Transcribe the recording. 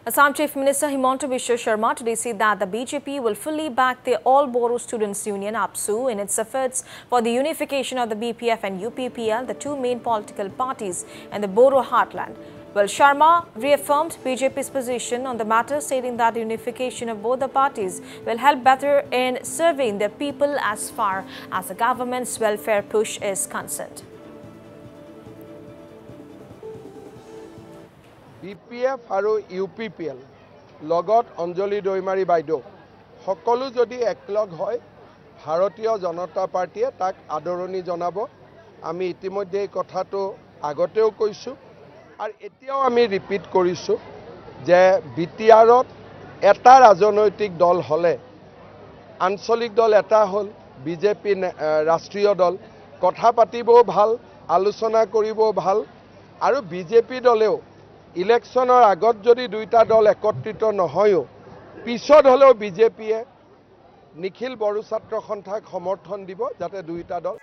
Assam Chief Minister Himanta Biswa Sharma today said that the BJP will fully back the All Bodo Students Union APSU in its efforts for the unification of the BPF and UPPL, the two main political parties in the Bodo heartland. Well, Sharma reaffirmed BJP's position on the matter, stating that the unification of both the parties will help better in serving the people as far as the government's welfare push is concerned. BPF আৰু UPPL লগত অঞ্জলি দৈমাৰী বাইদেউ সকলো যদি একলগ হয় ভাৰতীয় জনতা পাৰ্টিয়ে তাক আদৰণি জনাব। আমি ইতিমধ্যে এই কথাটো আগতেও কৈছো আৰু এতিয়াও আমি ৰিপিট কৰিছো যে বিটিআৰত এটা ৰাজনৈতিক দল হলে আঞ্চলিক দল এটা হল বিজেপি ৰাষ্ট্ৰীয় দল কথা পাতিবও ভাল আলোচনা কৰিবও ভাল আৰু বিজেপি দলেও ইলেকশনৰ আগত যদি দুইটা দল একত্ৰিত নহয়ও পিছত হলেও বিজেপিয়ে নিখিল বড়ো ছাত্ৰ সন্থাক সমৰ্থন দিব যাতে দুইটা দল